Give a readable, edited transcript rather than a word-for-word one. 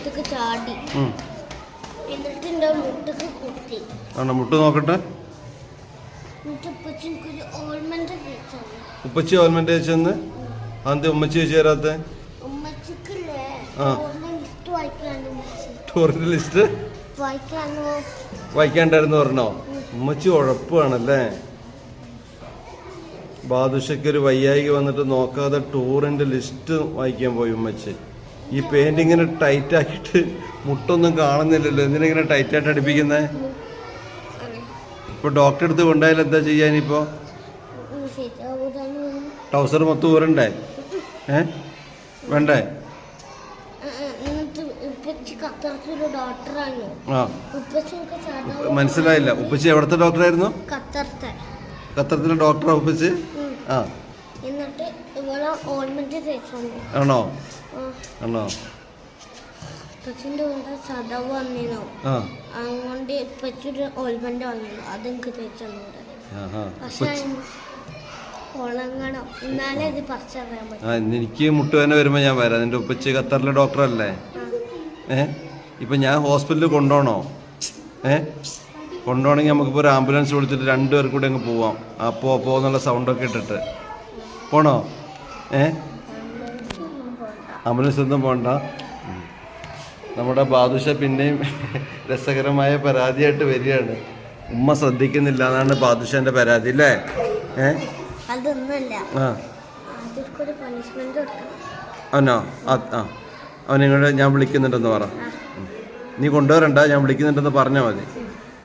മുട്ടക്ക് ചാടി എന്നിട്ട് എന്റെ മുട്ടക്ക് കുത്തി. ആണോ? മുട്ട് നോക്കട്ടെ. ഉപ്പച്ചി ഓൾമെന്റ് തേച്ചെന്ന് അന്ത് ഉമ്മച്ചി വെച്ച് തരാത്ത ടൂറിന്റെ ലിസ്റ്റ് വായിക്കാണ്ടായിരുന്നു പറഞ്ഞോ? ഉമ്മച്ചി ഉഴപ്പാണല്ലേ. ബാദുഷയ്ക്ക് ഒരു വയ്യായിക വന്നിട്ട് നോക്കാതെ ടൂറിന്റെ ലിസ്റ്റ് വായിക്കാൻ പോയി ഉമ്മച്ചി. ഈ പെയിന്റ് ഇങ്ങനെ ടൈറ്റ് ആക്കിയിട്ട് മുട്ടൊന്നും കാണുന്നില്ലല്ലോ. എന്തിനാ ടൈറ്റായിട്ട് അടുപ്പിക്കുന്നേ? ഇപ്പൊ ഡോക്ടറെ അടുത്ത് കൊണ്ടായാലും എന്താ ചെയ്യാനിപ്പോ? ട്രൗസർ മൊത്തം ഊരണ്ടേ? വേണ്ടേ? ആ മനസ്സിലായില്ല. ഉപ്പച്ചി എവിടത്തെ ഡോക്ടറായിരുന്നു? ഖത്തറത്തിലെ ഡോക്ടറാ ഉപ്പച്ചി? ആ ആണോ? ആണോ? എനിക്ക് മുട്ടുവേദന വരുമ്പോ ഞാൻ വരാം. നിന്റെ ഉപ്പച്ചി ഖത്തറിലെ ഡോക്ടറല്ലേ? ഇപ്പൊ ഞാൻ ഹോസ്പിറ്റലിൽ കൊണ്ടുപോകണോ? കൊണ്ടുപോകണമെങ്കിൽ നമുക്കിപ്പോൾ ഒരു ആംബുലൻസ് വിളിച്ചിട്ട് രണ്ടുപേർ കൂടി അങ്ങ് പോവാം. അപ്പോൾ എന്നുള്ള സൗണ്ടൊക്കെ ഇട്ടിട്ട് പോണോ? ആംബുലൻസ് ഒന്നും പോകണ്ട. നമ്മുടെ ബാദുഷ പിന്നെയും രസകരമായ പരാതിയായിട്ട് വരികയാണ്. ഉമ്മ ശ്രദ്ധിക്കുന്നില്ല എന്നാണ് ബാദുഷന്റെ പരാതി അല്ലേ? അവനോ? അവനിങ്ങോട്ട് ഞാൻ വിളിക്കുന്നുണ്ടെന്ന് പറ. നീ കൊണ്ടുവരണ്ട, ഞാൻ വിളിക്കുന്നുണ്ടെന്ന് പറഞ്ഞാൽ മതി.